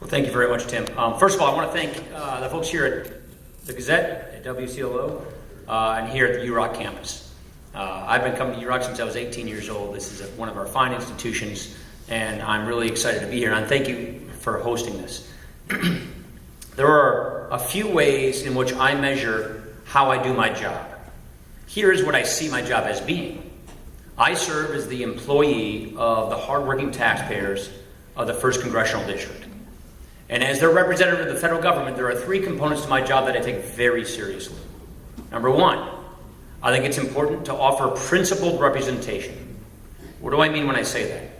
Well, thank you very much, Tim. First of all, I want to thank the folks here at the Gazette, at WCLO, and here at the UROC campus. I've been coming to UROC since I was 18 years old. This is one of our fine institutions, and I'm really excited to be here, and thank you for hosting this. There are a few ways in which I measure how I do my job. Here is what I see my job as being. I serve as the employee of the hardworking taxpayers of the 1st Congressional District. And as their representative of the federal government, there are 3 components to my job that I take very seriously. Number 1, I think it's important to offer principled representation. What do I mean when I say that?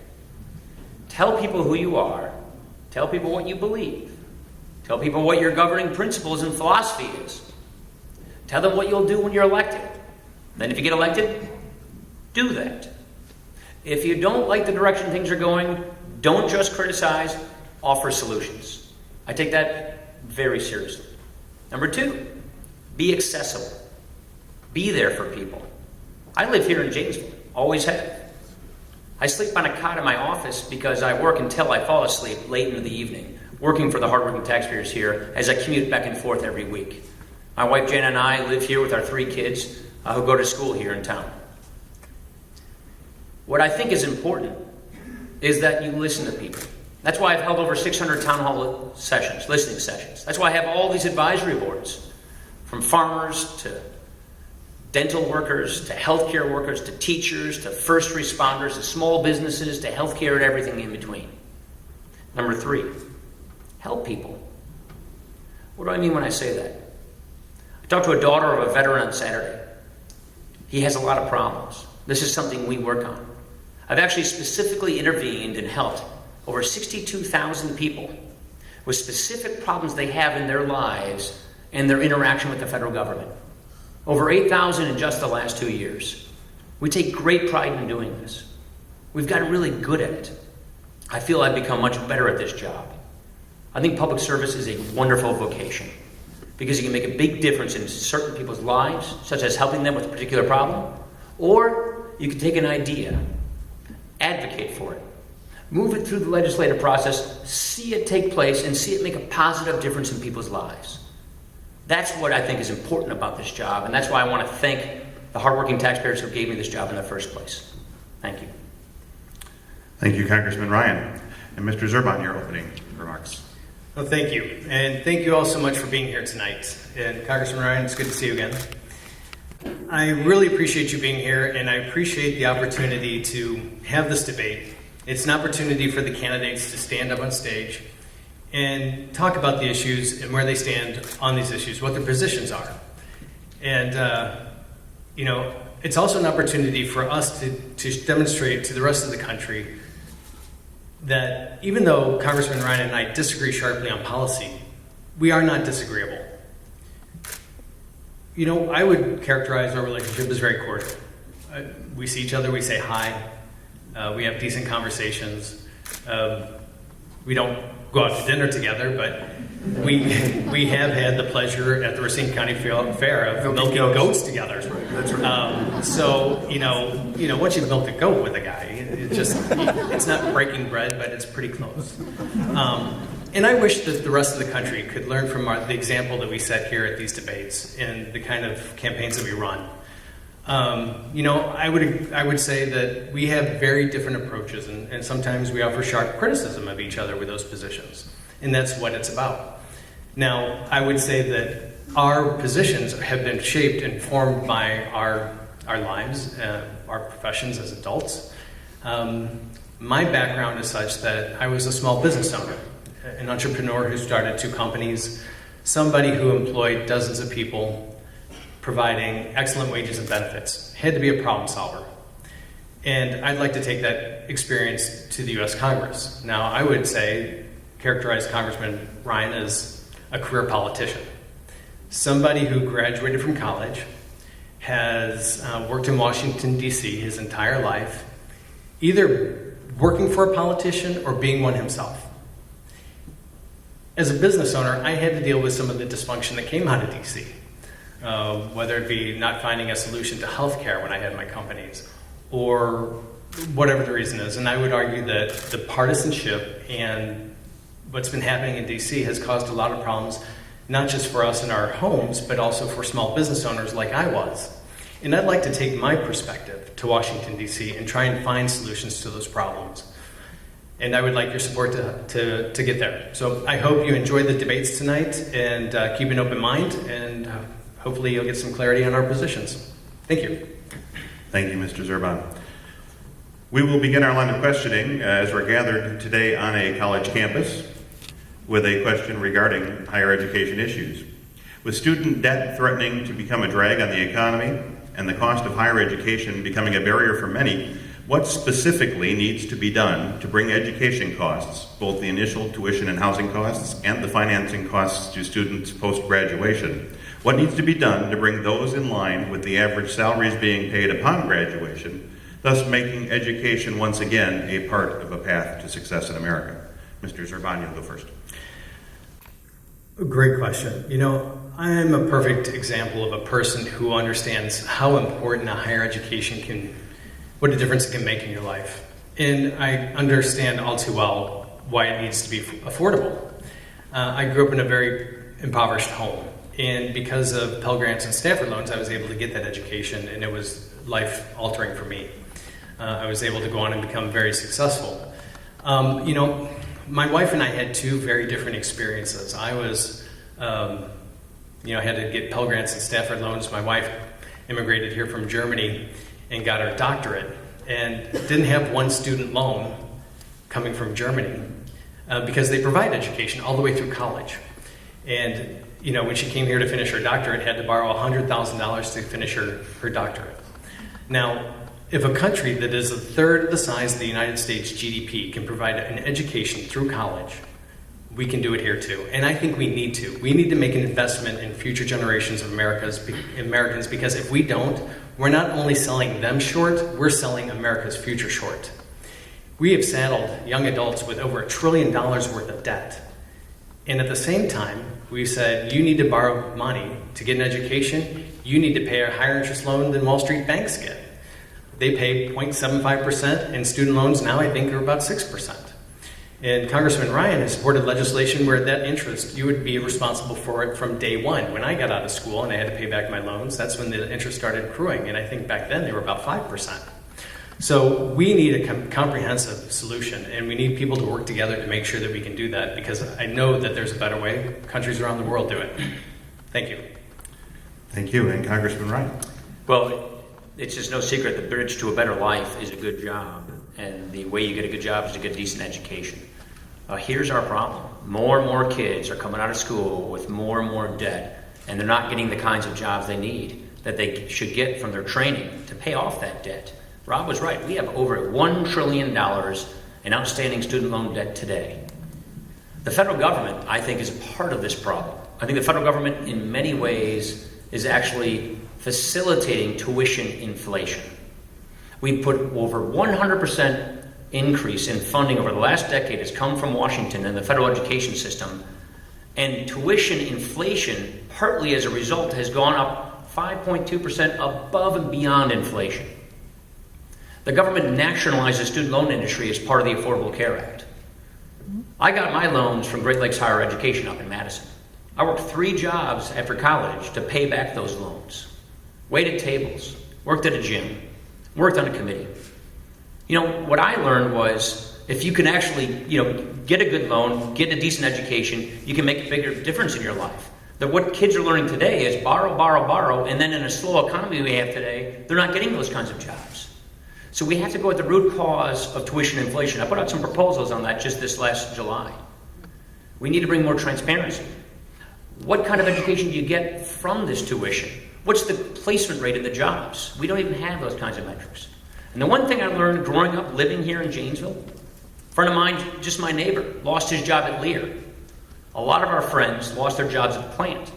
Tell people who you are. Tell people what you believe. Tell people what your governing principles and philosophy is. Tell them what you'll do when you're elected. Then if you get elected, do that. If you don't like the direction things are going, don't just criticize, offer solutions. I take that very seriously. Number 2, be accessible. Be there for people. I live here in Janesville, always have. I sleep on a cot in my office because I work until I fall asleep late into the evening, working for the hardworking taxpayers here as I commute back and forth every week. My wife Jana and I live here with our 3 kids who go to school here in town. What I think is important is that you listen to people. That's why I've held over 600 town hall sessions, listening sessions. That's why I have all these advisory boards, from farmers to dental workers, to healthcare workers, to teachers, to first responders, to small businesses, to healthcare and everything in between. Number 3, help people. What do I mean when I say that? I talked to a daughter of a veteran on Saturday. He has a lot of problems. This is something we work on. I've actually specifically intervened and helped over 62,000 people with specific problems they have in their lives and their interaction with the federal government. Over 8,000 in just the last 2 years. We take great pride in doing this. We've gotten really good at it. I feel I've become much better at this job. I think public service is a wonderful vocation because you can make a big difference in certain people's lives, such as helping them with a particular problem, or you can take an idea, advocate for it, move it through the legislative process, see it take place, and see it make a positive difference in people's lives. That's what I think is important about this job, and that's why I want to thank the hardworking taxpayers who gave me this job in the first place. Thank you. Thank you, Congressman Ryan. And Mr. Zerban, your opening remarks. Well, thank you. And thank you all so much for being here tonight. And Congressman Ryan, it's good to see you again. I really appreciate you being here, and I appreciate the opportunity to have this debate. It's an opportunity for the candidates to stand up on stage and talk about the issues and where they stand on these issues, what their positions are. And, it's also an opportunity for us to demonstrate to the rest of the country that even though Congressman Ryan and I disagree sharply on policy, we are not disagreeable. I would characterize our relationship as very cordial. We see each other, we say hi, we have decent conversations. We don't go out to dinner together, but we have had the pleasure at the Racine County Fair of milking goats together. That's right. So once you've milked a goat with a guy, it's not breaking bread, but it's pretty close. And I wish that the rest of the country could learn from the example that we set here at these debates and the kind of campaigns that we run. I would say that we have very different approaches, and sometimes we offer sharp criticism of each other with those positions, and that's what it's about. Now, I would say that our positions have been shaped and formed by our lives, our professions as adults. My background is such that I was a small business owner, an entrepreneur who started 2 companies, somebody who employed dozens of people, providing excellent wages and benefits. Had to be a problem solver. And I'd like to take that experience to the U.S. Congress. Now, I would characterize Congressman Ryan as a career politician. Somebody who graduated from college, has worked in Washington, D.C. his entire life, either working for a politician or being one himself. As a business owner, I had to deal with some of the dysfunction that came out of D.C., whether it be not finding a solution to healthcare when I had my companies, or whatever the reason is. And I would argue that the partisanship and what's been happening in DC has caused a lot of problems, not just for us in our homes, but also for small business owners like I was. And I'd like to take my perspective to Washington, D.C. and try and find solutions to those problems. And I would like your support to get there. So I hope you enjoy the debates tonight and keep an open mind, and hopefully you'll get some clarity on our positions. Thank you. Thank you, Mr. Zerban. We will begin our line of questioning as we're gathered today on a college campus with a question regarding higher education issues. With student debt threatening to become a drag on the economy and the cost of higher education becoming a barrier for many, what specifically needs to be done to bring education costs, both the initial tuition and housing costs and the financing costs to students post-graduation, what needs to be done to bring those in line with the average salaries being paid upon graduation, thus making education once again a part of a path to success in America? Mr. Zerban, you'll go first. Great question. You know, I'm a perfect example of a person who understands how important a higher education can, what a difference it can make in your life. And I understand all too well why it needs to be affordable. I grew up in a very impoverished home, and because of Pell Grants and Stafford loans, I was able to get that education, and it was life-altering for me. I was able to go on and become very successful. You know, my wife and I had two very different experiences. I was, you know, I had to get Pell Grants and Stafford loans. My wife immigrated here from Germany and got her doctorate and didn't have one student loan coming from Germany because they provide education all the way through college. And, you know, when she came here to finish her doctorate, had to borrow $100,000 to finish her doctorate. Now, if a country that is a third the size of the United States GDP can provide an education through college, we can do it here too. And I think we need to. We need to make an investment in future generations of Americans, because if we don't, we're not only selling them short, we're selling America's future short. We have saddled young adults with over $1 trillion worth of debt. And at the same time, we said, you need to borrow money to get an education. You need to pay a higher interest loan than Wall Street banks get. They pay 0.75%, and student loans now, I think, are about 6%. And Congressman Ryan has supported legislation where that interest, you would be responsible for it from day one. When I got out of school and I had to pay back my loans, that's when the interest started accruing. And I think back then they were about 5%. So we need a comprehensive solution, and we need people to work together to make sure that we can do that, because I know that there's a better way. Countries around the world do it. Thank you. Thank you. And Congressman Ryan. Well, it's just no secret the bridge to a better life is a good job. And the way you get a good job is to get a decent education. Here's our problem. More and more kids are coming out of school with more and more debt, and they're not getting the kinds of jobs they need that they should get from their training to pay off that debt. Rob was right. We have over $1 trillion in outstanding student loan debt today. The federal government, I think, is a part of this problem. I think the federal government, in many ways, is actually facilitating tuition inflation. We put over 100% increase in funding over the last decade has come from Washington and the federal education system. And tuition inflation, partly as a result, has gone up 5.2% above and beyond inflation. The government nationalized the student loan industry as part of the Affordable Care Act. I got my loans from Great Lakes Higher Education up in Madison. I worked 3 jobs after college to pay back those loans. Waited tables, worked at a gym, worked on a committee. You know, what I learned was if you can actually, get a good loan, get a decent education, you can make a bigger difference in your life. That what kids are learning today is borrow, borrow, borrow, and then in a slow economy we have today, they're not getting those kinds of jobs. So we have to go at the root cause of tuition inflation. I put out some proposals on that just this last July. We need to bring more transparency. What kind of education do you get from this tuition? What's the placement rate of the jobs? We don't even have those kinds of metrics. And the one thing I learned growing up, living here in Janesville, a friend of mine, just my neighbor, lost his job at Lear. A lot of our friends lost their jobs at the plant.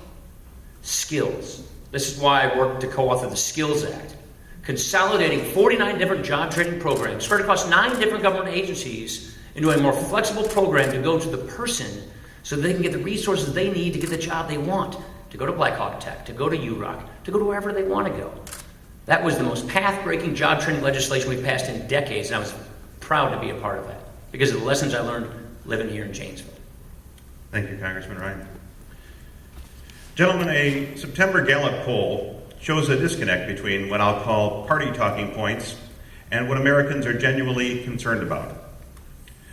Skills. This is why I worked to co-author the Skills Act, consolidating 49 different job training programs spread across 9 different government agencies into a more flexible program to go to the person so they can get the resources they need to get the job they want, to go to Black Hawk Tech, to go to UROC, to go to wherever they want to go. That was the most path-breaking job training legislation we've passed in decades, and I was proud to be a part of that because of the lessons I learned living here in Janesville. Thank you, Congressman Ryan. Gentlemen, a September Gallup poll shows a disconnect between what I'll call party talking points and what Americans are genuinely concerned about.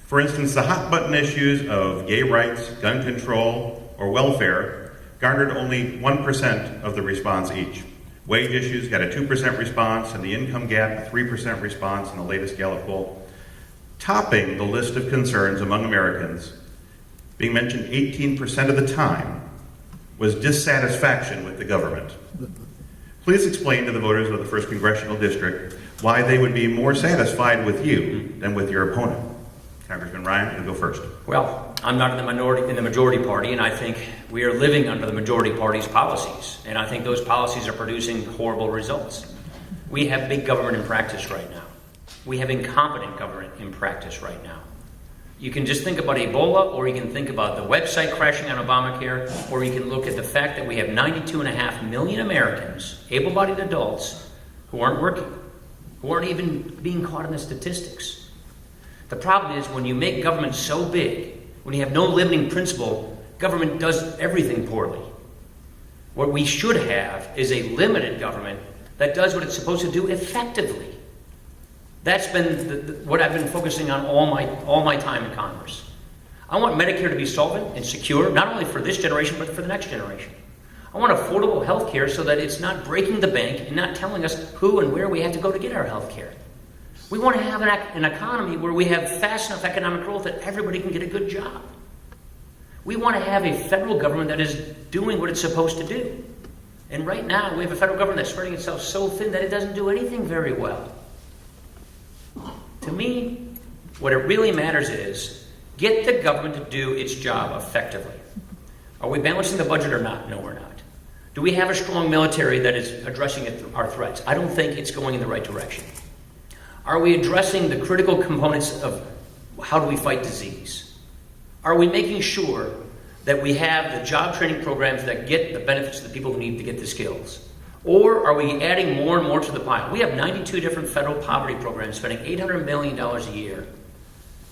For instance, the hot button issues of gay rights, gun control, or welfare garnered only 1% of the response each. Wage issues got a 2% response, and the income gap, a 3% response in the latest Gallup poll. Topping the list of concerns among Americans, being mentioned 18% of the time, was dissatisfaction with the government. Please explain to the voters of the 1st Congressional District why they would be more satisfied with you than with your opponent. Congressman Ryan, you'll go first. Well, I'm not in the majority party, and I think we are living under the majority party's policies. And I think those policies are producing horrible results. We have big government in practice right now. We have incompetent government in practice right now. You can just think about Ebola, or you can think about the website crashing on Obamacare, or you can look at the fact that we have 92.5 million Americans, able-bodied adults, who aren't working, who aren't even being caught in the statistics. The problem is when you make government so big, when you have no limiting principle, government does everything poorly. What we should have is a limited government that does what it's supposed to do effectively. That's been what I've been focusing on all my time in Congress. I want Medicare to be solvent and secure, not only for this generation, but for the next generation. I want affordable health care so that it's not breaking the bank and not telling us who and where we have to go to get our health care. We want to have an economy where we have fast enough economic growth that everybody can get a good job. We want to have a federal government that is doing what it's supposed to do. And right now, we have a federal government that's spreading itself so thin that it doesn't do anything very well. To me, what it really matters is get the government to do its job effectively. Are we balancing the budget or not? No, we're not. Do we have a strong military that is addressing our threats? I don't think it's going in the right direction. Are we addressing the critical components of how do we fight disease? Are we making sure that we have the job training programs that get the benefits to the people who need to get the skills? Or are we adding more and more to the pile? We have 92 different federal poverty programs spending $800 million a year.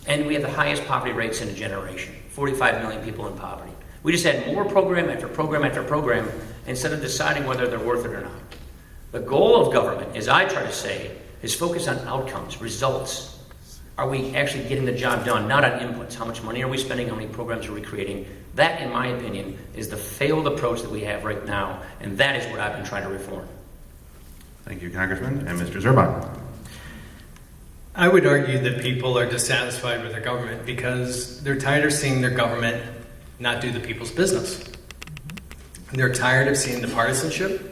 And we have the highest poverty rates in a generation, 45 million people in poverty. We just add more program after program after program instead of deciding whether they're worth it or not. The goal of government, as I try to say, is focus on outcomes, results. Are we actually getting the job done, not on inputs? How much money are we spending? How many programs are we creating? That, in my opinion, is the failed approach that we have right now, and that is what I've been trying to reform. Thank you, Congressman. And Mr. Zerban. I would argue that people are dissatisfied with their government because they're tired of seeing their government not do the people's business. They're tired of seeing the partisanship.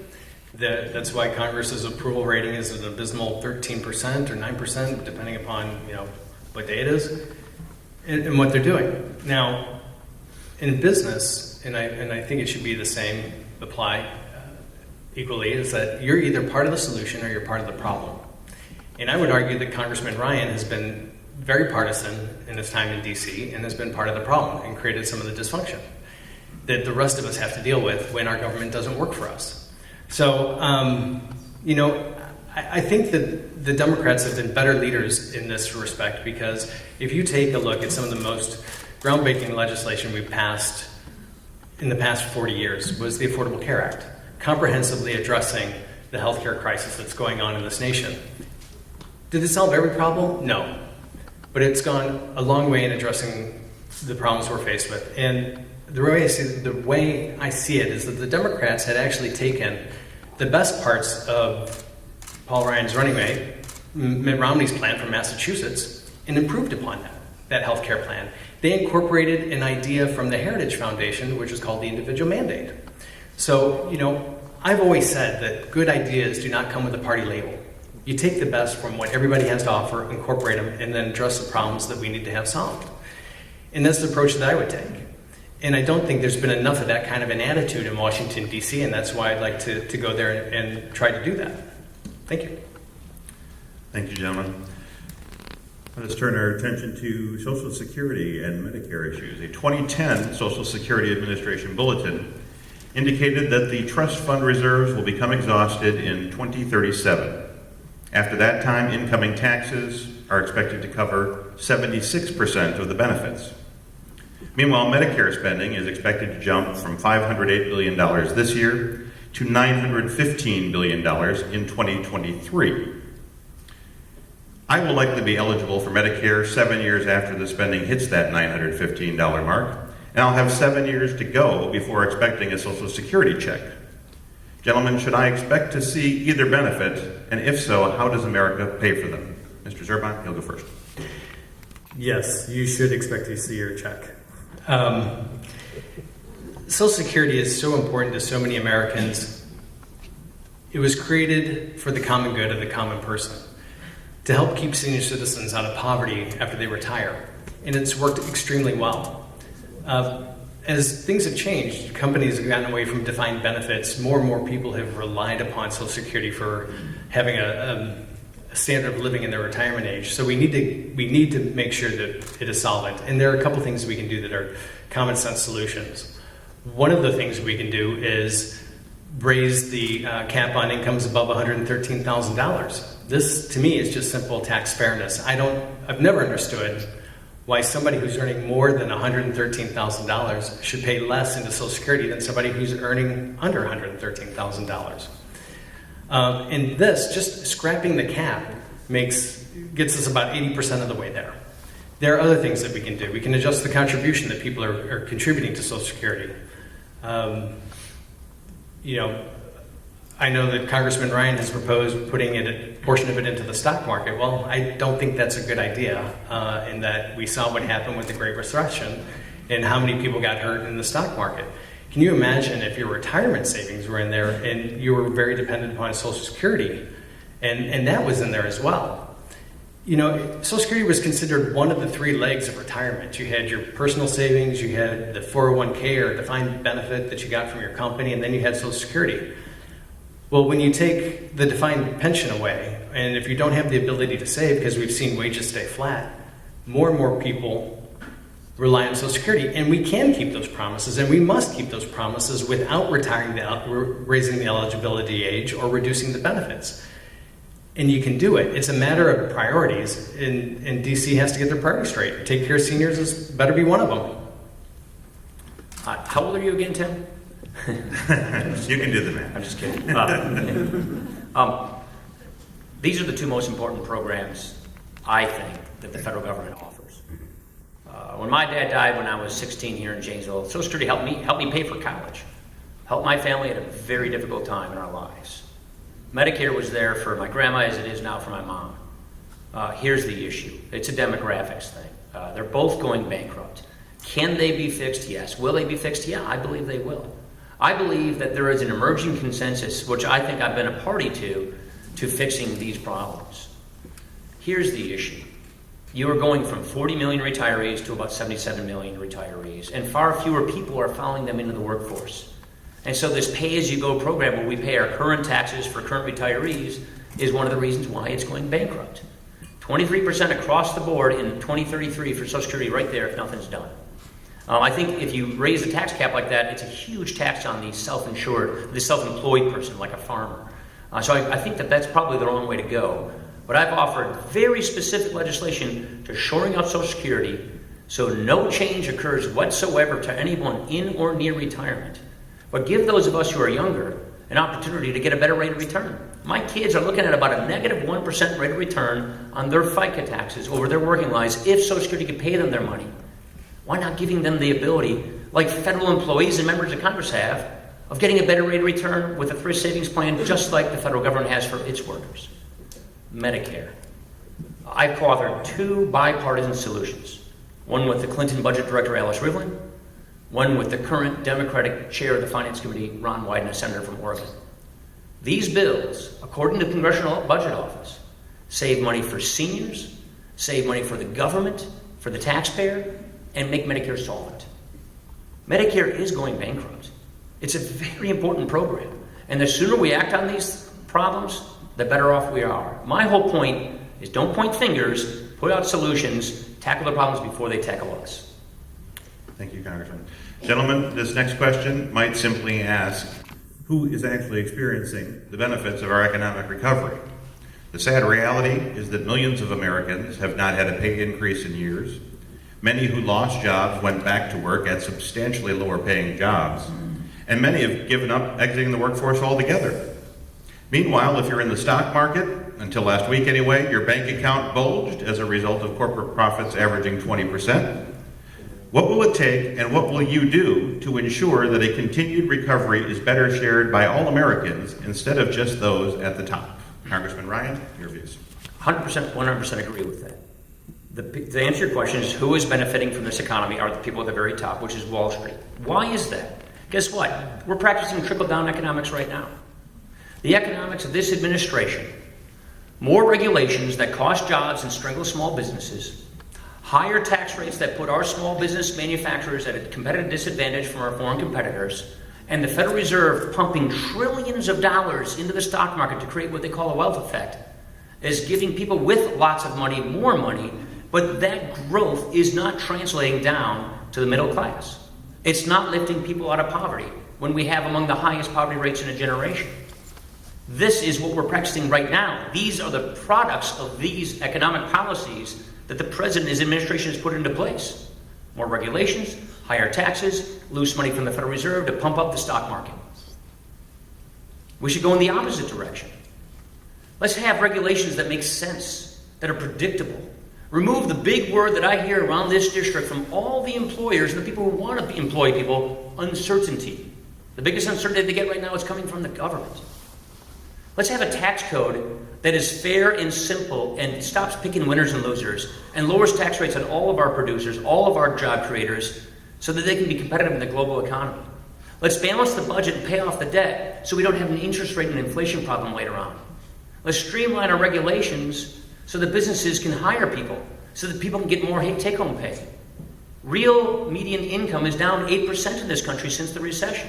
That's why Congress's approval rating is an abysmal 13% or 9%, depending upon what day it is, and what they're doing. Now, in business, and I think it should be the same, apply equally, is that you're either part of the solution or you're part of the problem. And I would argue that Congressman Ryan has been very partisan in his time in D.C. and has been part of the problem and created some of the dysfunction that the rest of us have to deal with when our government doesn't work for us. So, I think that the Democrats have been better leaders in this respect because if you take a look at some of the most groundbreaking legislation we've passed in the past 40 years was the Affordable Care Act, comprehensively addressing the healthcare crisis that's going on in this nation. Did it solve every problem? No. But it's gone a long way in addressing the problems we're faced with. And the way I see it is that the Democrats had actually taken the best parts of Paul Ryan's running mate, Mitt Romney's plan from Massachusetts, and improved upon that health care plan. They incorporated an idea from the Heritage Foundation, which is called the individual mandate. So, I've always said that good ideas do not come with a party label. You take the best from what everybody has to offer, incorporate them, and then address the problems that we need to have solved. And that's the approach that I would take. And I don't think there's been enough of that kind of an attitude in Washington, D.C., and that's why I'd like to go there and try to do that. Thank you. Thank you, gentlemen. Let us turn our attention to Social Security and Medicare issues. A 2010 Social Security Administration bulletin indicated that the trust fund reserves will become exhausted in 2037. After that time, incoming taxes are expected to cover 76% of the benefits. Meanwhile, Medicare spending is expected to jump from $508 billion this year to $915 billion in 2023. I will likely be eligible for Medicare 7 years after the spending hits that $915 mark, and I'll have 7 years to go before expecting a Social Security check. Gentlemen, should I expect to see either benefit, and if so, how does America pay for them? Mr. Zerban, you'll go first. Yes, you should expect to see your check. Social Security is so important to so many Americans. It was created for the common good of the common person, to help keep senior citizens out of poverty after they retire. And it's worked extremely well. As things have changed, companies have gotten away from defined benefits. More and more people have relied upon Social Security for having a standard of living in their retirement age. So we need to make sure that it is solvent. And there are a couple things we can do that are common sense solutions. One of the things we can do is raise the cap on incomes above $113,000. This, to me, is just simple tax fairness. I've never understood why somebody who's earning more than $113,000 should pay less into Social Security than somebody who's earning under $113,000. And this, just scrapping the cap, gets us about 80% of the way there. There are other things that we can do. We can adjust the contribution that people are contributing to Social Security. I know that Congressman Ryan has proposed putting a portion of it into the stock market. Well, I don't think that's a good idea, in that we saw what happened with the Great Recession and how many people got hurt in the stock market. Can you imagine if your retirement savings were in there and you were very dependent upon Social Security, and that was in there as well? Social Security was considered one of the three legs of retirement. You had your personal savings, you had the 401k or defined benefit that you got from your company, and then you had Social Security. Well, when you take the defined pension away, and if you don't have the ability to save, because we've seen wages stay flat, more and more people rely on Social Security, and we can keep those promises, and we must keep those promises without raising the eligibility age or reducing the benefits. And you can do it. It's a matter of priorities, and DC has to get their priorities straight. Take care of seniors better be one of them. How old are you again, Tim? You can do the math. I'm just kidding. These are the two most important programs, I think, that the federal government offers. When my dad died when I was 16 here in Janesville, Social Security helped me pay for college, helped my family at a very difficult time in our lives. Medicare was there for my grandma as it is now for my mom. Here's the issue. It's a demographics thing. They're both going bankrupt. Can they be fixed? Yes. Will they be fixed? Yeah, I believe they will. I believe that there is an emerging consensus, which I think I've been a party to fixing these problems. Here's the issue. You are going from 40 million retirees to about 77 million retirees, and far fewer people are following them into the workforce. And so this pay-as-you-go program where we pay our current taxes for current retirees is one of the reasons why it's going bankrupt. 23% across the board in 2033 for Social Security right there if nothing's done. I think if you raise the tax cap like that, it's a huge tax on the self-insured, the self-employed person, like a farmer. So I think that's probably the wrong way to go. But I've offered very specific legislation to shoring up Social Security so no change occurs whatsoever to anyone in or near retirement. But give those of us who are younger an opportunity to get a better rate of return. My kids are looking at about a negative 1% rate of return on their FICA taxes over their working lives if Social Security could pay them their money. Why not giving them the ability, like federal employees and members of Congress have, of getting a better rate of return with a thrift savings plan just like the federal government has for its workers? Medicare. I've co-authored two bipartisan solutions. One with the Clinton Budget Director, Alice Rivlin. One with the current Democratic chair of the Finance Committee, Ron Wyden, a senator from Oregon. These bills, according to the Congressional Budget Office, save money for seniors, save money for the government, for the taxpayer, and make Medicare solvent. Medicare is going bankrupt. It's a very important program. And the sooner we act on these problems, the better off we are. My whole point is don't point fingers, put out solutions, tackle the problems before they tackle us. Thank you, Congressman. Gentlemen, this next question might simply ask, who is actually experiencing the benefits of our economic recovery? The sad reality is that millions of Americans have not had a pay increase in years. Many who lost jobs went back to work at substantially lower paying jobs, and many have given up exiting the workforce altogether. Meanwhile, if you're in the stock market, until last week anyway, your bank account bulged as a result of corporate profits averaging 20%. What will it take, and what will you do to ensure that a continued recovery is better shared by all Americans instead of just those at the top? Congressman Ryan, your views. 100%, 100% agree with that. The answer to your question is who is benefiting from this economy are the people at the very top, which is Wall Street. Why is that? Guess what? We're practicing trickle-down economics right now. The economics of this administration, more regulations that cost jobs and strangle small businesses, higher tax rates that put our small business manufacturers at a competitive disadvantage from our foreign competitors, and the Federal Reserve pumping trillions of dollars into the stock market to create what they call a wealth effect, is giving people with lots of money more money, but that growth is not translating down to the middle class. It's not lifting people out of poverty when we have among the highest poverty rates in a generation. This is what we're practicing right now. These are the products of these economic policies that the president and his administration has put into place. More regulations, higher taxes, loose money from the Federal Reserve to pump up the stock market. We should go in the opposite direction. Let's have regulations that make sense, that are predictable. Remove the big word that I hear around this district from all the employers and the people who want to employ people, uncertainty. The biggest uncertainty they get right now is coming from the government. Let's have a tax code that is fair and simple and stops picking winners and losers and lowers tax rates on all of our producers, all of our job creators, so that they can be competitive in the global economy. Let's balance the budget and pay off the debt so we don't have an interest rate and inflation problem later on. Let's streamline our regulations so that businesses can hire people, so that people can get more take-home pay. Real median income is down 8% in this country since the recession.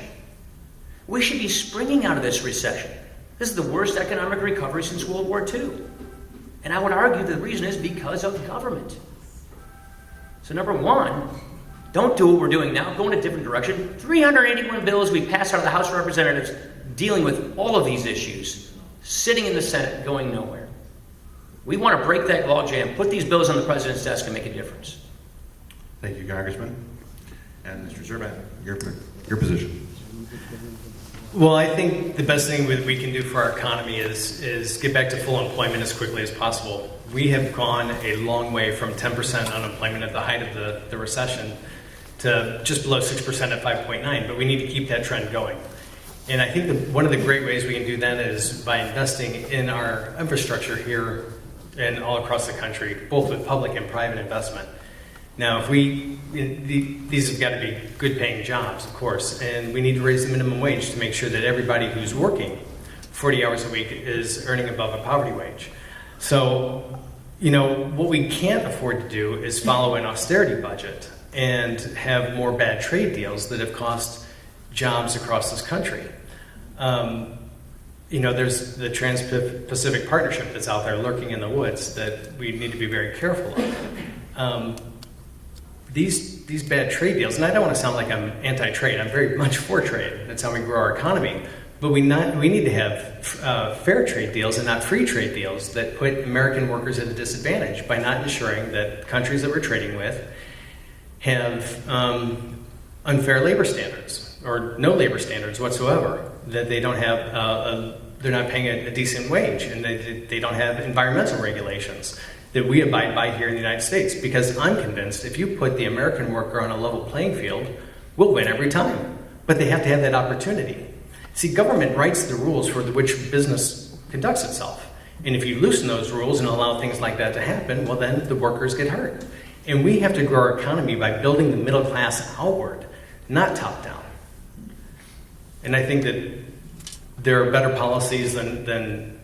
We should be springing out of this recession. This is the worst economic recovery since World War II. And I would argue the reason is because of government. So number one, don't do what we're doing now. Go in a different direction. 381 bills we passed out of the House of Representatives dealing with all of these issues, sitting in the Senate, going nowhere. We want to break that logjam, put these bills on the president's desk and make a difference. Thank you, Congressman. And Mr. Zerban, your position. Well, I think the best thing we can do for our economy is get back to full employment as quickly as possible. We have gone a long way from 10% unemployment at the height of the recession to just below 6% at 5.9, but we need to keep that trend going. And I think one of the great ways we can do that is by investing in our infrastructure here and all across the country, both with public and private investment. Now, these have got to be good-paying jobs, of course, and we need to raise the minimum wage to make sure that everybody who's working 40 hours a week is earning above a poverty wage. So, what we can't afford to do is follow an austerity budget and have more bad trade deals that have cost jobs across this country. There's the Trans-Pacific Partnership that's out there lurking in the woods that we need to be very careful of. These bad trade deals, and I don't want to sound like I'm anti-trade, I'm very much for trade. That's how we grow our economy. But we need to have fair trade deals and not free trade deals that put American workers at a disadvantage by not ensuring that countries that we're trading with have unfair labor standards or no labor standards whatsoever, that they don't have they're not paying a decent wage, and they don't have environmental regulations that we abide by here in the United States. Because I'm convinced if you put the American worker on a level playing field, we'll win every time. But they have to have that opportunity. See, government writes the rules for which business conducts itself. And if you loosen those rules and allow things like that to happen, well, then the workers get hurt. And we have to grow our economy by building the middle class outward, not top down. And I think that there are better policies than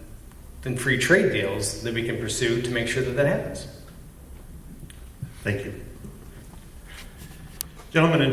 free trade deals that we can pursue to make sure that happens. Thank you. Gentlemen, in